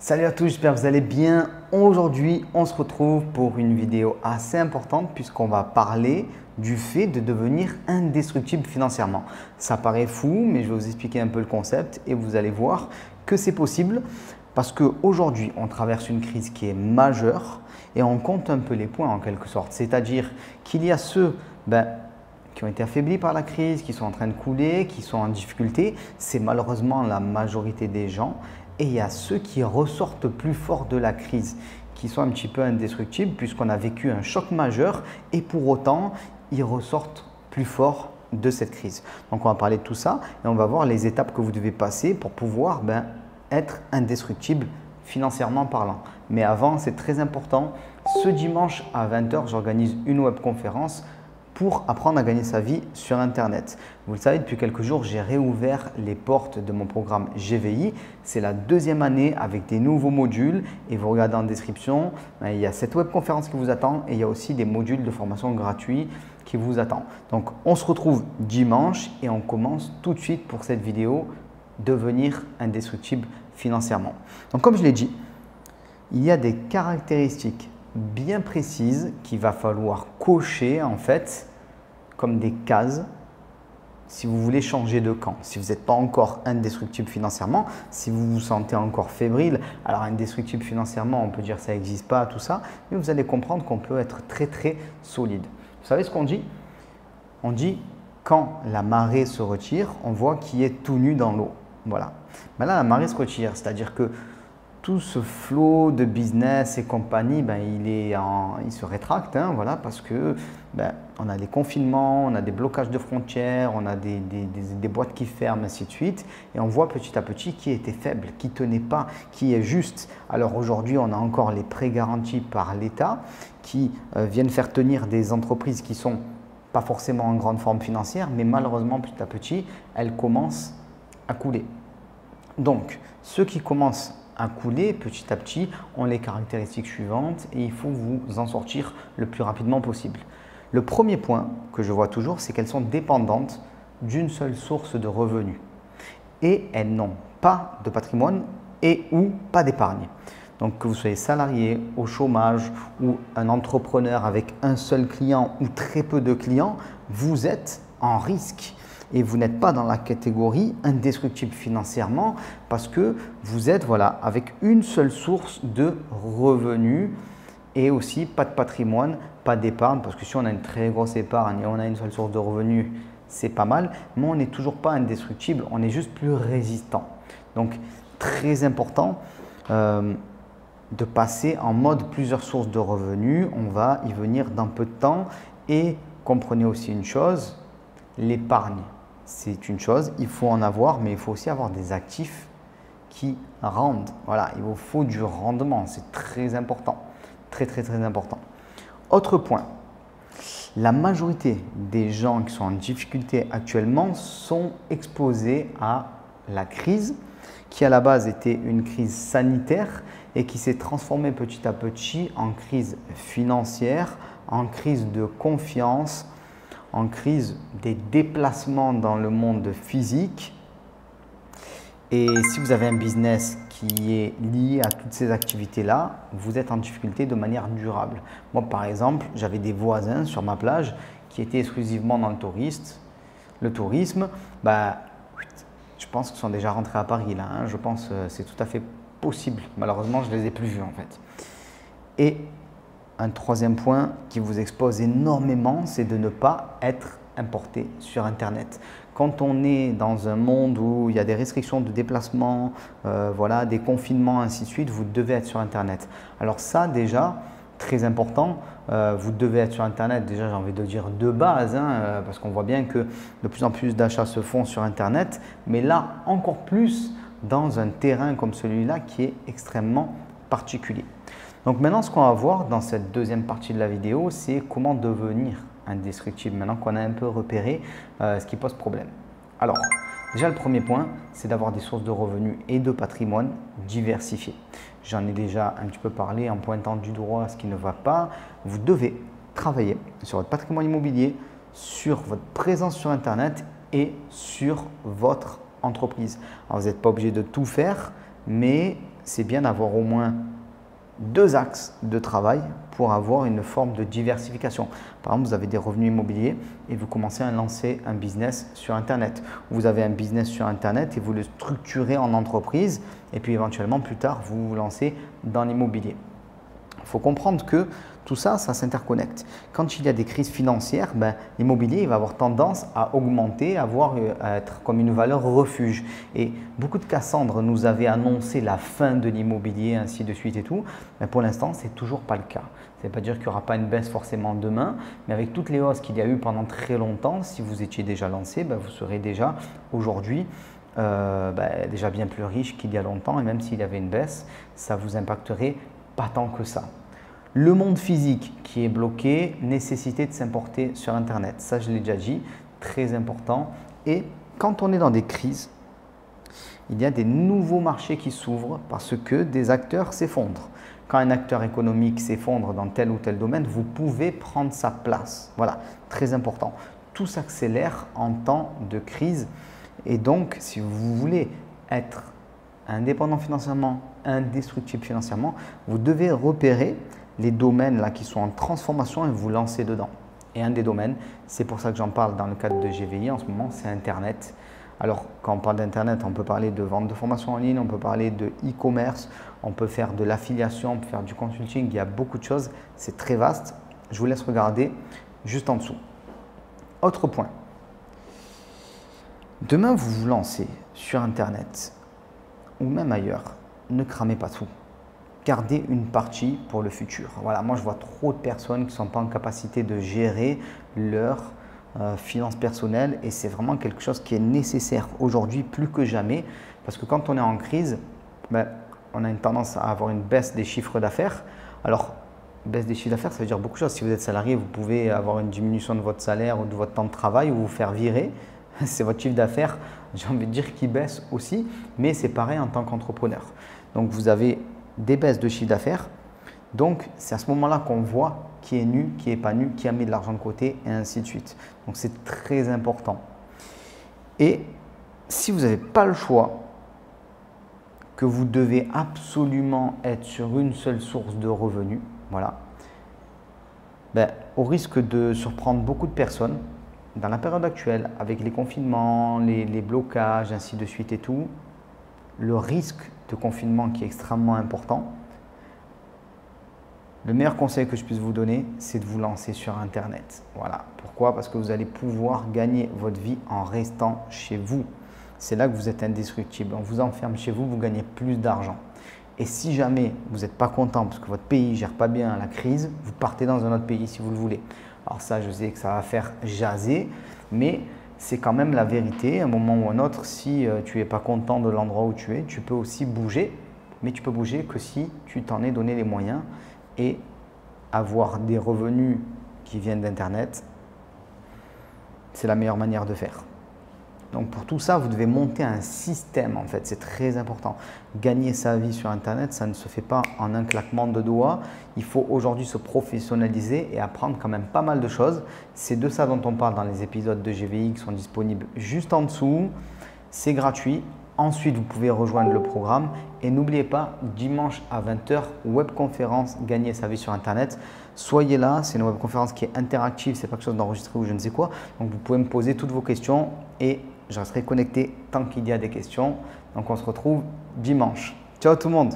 Salut à tous, j'espère que vous allez bien. Aujourd'hui, on se retrouve pour une vidéo assez importante puisqu'on va parler du fait de devenir indestructible financièrement. Ça paraît fou, mais je vais vous expliquer un peu le concept et vous allez voir que c'est possible parce qu'aujourd'hui, on traverse une crise qui est majeure et on compte un peu les points en quelque sorte. C'est-à-dire qu'il y a ceux qui ont été affaiblis par la crise, qui sont en train de couler, qui sont en difficulté. C'est malheureusement la majorité des gens. Et il y a ceux qui ressortent plus forts de la crise, qui sont un petit peu indestructibles puisqu'on a vécu un choc majeur et pour autant, ils ressortent plus forts de cette crise. Donc, on va parler de tout ça et on va voir les étapes que vous devez passer pour pouvoir être indestructible financièrement parlant. Mais avant, c'est très important. Ce dimanche à 20 h, j'organise une webconférence pour apprendre à gagner sa vie sur Internet. Vous le savez, depuis quelques jours, j'ai réouvert les portes de mon programme GVI. C'est la deuxième année avec des nouveaux modules et vous regardez en description, il y a cette webconférence qui vous attend et il y a aussi des modules de formation gratuits qui vous attendent. Donc, on se retrouve dimanche et on commence tout de suite pour cette vidéo devenir indestructible financièrement. Donc, comme je l'ai dit, il y a des caractéristiques bien précises qu'il va falloir cocher en fait comme des cases si vous voulez changer de camp. Si vous n'êtes pas encore indestructible financièrement, si vous vous sentez encore fébrile, alors indestructible financièrement, on peut dire que ça n'existe pas, tout ça, mais vous allez comprendre qu'on peut être très solide. Vous savez ce qu'on dit? On dit quand la marée se retire, on voit qui est tout nu dans l'eau. Voilà. Mais là, la marée se retire, c'est-à-dire que tout ce flot de business et compagnie, il se rétracte, voilà, parce que on a des confinements, on a des blocages de frontières, on a des boîtes qui ferment, ainsi de suite. Et on voit petit à petit qui était faible, qui ne tenait pas, qui est juste. Alors aujourd'hui, on a encore les prêts garantis par l'État qui viennent faire tenir des entreprises qui ne sont pas forcément en grande forme financière, mais malheureusement, petit à petit, elles commencent à couler. Donc, ceux qui commencent à couler petit à petit ont les caractéristiques suivantes et il faut vous en sortir le plus rapidement possible. Le premier point que je vois toujours, c'est qu'elles sont dépendantes d'une seule source de revenus et elles n'ont pas de patrimoine et ou pas d'épargne. Donc que vous soyez salarié, au chômage ou un entrepreneur avec un seul client ou très peu de clients, vous êtes en risque. Et vous n'êtes pas dans la catégorie indestructible financièrement parce que vous êtes avec une seule source de revenus et aussi pas de patrimoine, pas d'épargne parce que si on a une très grosse épargne et on a une seule source de revenus, c'est pas mal, mais on n'est toujours pas indestructible, on est juste plus résistant. Donc, très important de passer en mode plusieurs sources de revenus. On va y venir dans peu de temps et comprenez aussi une chose, l'épargne. C'est une chose, il faut en avoir, mais il faut aussi avoir des actifs qui rendent. Voilà, il vous faut du rendement, c'est très important, très important. Autre point, la majorité des gens qui sont en difficulté actuellement sont exposés à la crise qui à la base était une crise sanitaire et qui s'est transformée petit à petit en crise financière, en crise de confiance, en crise des déplacements dans le monde physique. Et si vous avez un business qui est lié à toutes ces activités-là, vous êtes en difficulté de manière durable. Moi, par exemple, j'avais des voisins sur ma plage qui étaient exclusivement dans le tourisme. Je pense qu'ils sont déjà rentrés à Paris là. Je pense que c'est tout à fait possible. Malheureusement, je ne les ai plus vus en fait. Et un troisième point qui vous expose énormément, c'est de ne pas être importé sur Internet. Quand on est dans un monde où il y a des restrictions de déplacement, des confinements, ainsi de suite, vous devez être sur Internet. Alors ça déjà, très important, vous devez être sur Internet, déjà j'ai envie de dire de base, parce qu'on voit bien que de plus en plus d'achats se font sur Internet, mais là encore plus dans un terrain comme celui-là qui est extrêmement particulier. Donc maintenant, ce qu'on va voir dans cette deuxième partie de la vidéo, c'est comment devenir indestructible maintenant qu'on a un peu repéré ce qui pose problème. Alors, déjà le premier point, c'est d'avoir des sources de revenus et de patrimoine diversifiés. J'en ai déjà un petit peu parlé en pointant du doigt ce qui ne va pas. Vous devez travailler sur votre patrimoine immobilier, sur votre présence sur Internet et sur votre entreprise. Alors, vous n'êtes pas obligé de tout faire, mais c'est bien d'avoir au moins 2 axes de travail pour avoir une forme de diversification. Par exemple, vous avez des revenus immobiliers et vous commencez à lancer un business sur Internet. Vous avez un business sur Internet et vous le structurez en entreprise et puis éventuellement plus tard, vous vous lancez dans l'immobilier. Il faut comprendre que tout ça, ça s'interconnecte. Quand il y a des crises financières, l'immobilier va avoir tendance à augmenter, à être comme une valeur refuge. Et beaucoup de Cassandre nous avaient annoncé la fin de l'immobilier, ainsi de suite et tout. Mais pour l'instant, ce n'est toujours pas le cas. Ça ne veut pas dire qu'il n'y aura pas une baisse forcément demain, mais avec toutes les hausses qu'il y a eu pendant très longtemps, si vous étiez déjà lancé, vous serez déjà aujourd'hui déjà bien plus riche qu'il y a longtemps. Et même s'il y avait une baisse, ça vous impacterait pas tant que ça. Le monde physique qui est bloqué, nécessité de s'importer sur Internet. Ça, je l'ai déjà dit, très important. Et quand on est dans des crises, il y a des nouveaux marchés qui s'ouvrent parce que des acteurs s'effondrent. Quand un acteur économique s'effondre dans tel ou tel domaine, vous pouvez prendre sa place. Voilà, très important. Tout s'accélère en temps de crise. Et donc, si vous voulez être indépendant financièrement, indestructible financièrement, vous devez repérer les domaines là qui sont en transformation et vous lancer dedans. Et un des domaines, c'est pour ça que j'en parle dans le cadre de GVI en ce moment, c'est Internet. Alors, quand on parle d'Internet, on peut parler de vente de formation en ligne, on peut parler de e-commerce, on peut faire de l'affiliation, on peut faire du consulting, il y a beaucoup de choses, c'est très vaste. Je vous laisse regarder juste en dessous. Autre point. Demain, vous vous lancez sur Internet ou même ailleurs, ne cramez pas tout. Gardez une partie pour le futur. Voilà, moi je vois trop de personnes qui ne sont pas en capacité de gérer leurs finances personnelles et c'est vraiment quelque chose qui est nécessaire aujourd'hui plus que jamais parce que quand on est en crise, on a une tendance à avoir une baisse des chiffres d'affaires. Alors, baisse des chiffres d'affaires, ça veut dire beaucoup de choses. Si vous êtes salarié, vous pouvez avoir une diminution de votre salaire ou de votre temps de travail ou vous faire virer. C'est votre chiffre d'affaires, j'ai envie de dire, qui baisse aussi, mais c'est pareil en tant qu'entrepreneur. Donc, vous avez des baisses de chiffre d'affaires. Donc, c'est à ce moment-là qu'on voit qui est nu, qui n'est pas nu, qui a mis de l'argent de côté et ainsi de suite. Donc, c'est très important. Et si vous n'avez pas le choix, que vous devez absolument être sur une seule source de revenus, voilà, au risque de surprendre beaucoup de personnes, dans la période actuelle, avec les confinements, les blocages, ainsi de suite et tout, le risque de confinement qui est extrêmement important, le meilleur conseil que je puisse vous donner, c'est de vous lancer sur Internet. Voilà. Pourquoi? Parce que vous allez pouvoir gagner votre vie en restant chez vous. C'est là que vous êtes indestructible. On vous enferme chez vous, vous gagnez plus d'argent. Et si jamais vous n'êtes pas content parce que votre pays ne gère pas bien la crise, vous partez dans un autre pays si vous le voulez. Alors ça, je sais que ça va faire jaser, mais c'est quand même la vérité. À un moment ou un autre, si tu n'es pas content de l'endroit où tu es, tu peux aussi bouger, mais tu peux bouger que si tu t'en es donné les moyens et avoir des revenus qui viennent d'Internet, c'est la meilleure manière de faire. Donc pour tout ça, vous devez monter un système en fait, c'est très important. Gagner sa vie sur Internet, ça ne se fait pas en un claquement de doigts. Il faut aujourd'hui se professionnaliser et apprendre quand même pas mal de choses. C'est de ça dont on parle dans les épisodes de GVI qui sont disponibles juste en dessous. C'est gratuit. Ensuite, vous pouvez rejoindre le programme et n'oubliez pas, dimanche à 20 h, webconférence Gagner sa vie sur Internet. Soyez là, c'est une webconférence qui est interactive, ce n'est pas quelque chose d'enregistré ou je ne sais quoi. Donc, vous pouvez me poser toutes vos questions et je resterai connecté tant qu'il y a des questions. Donc, on se retrouve dimanche. Ciao tout le monde!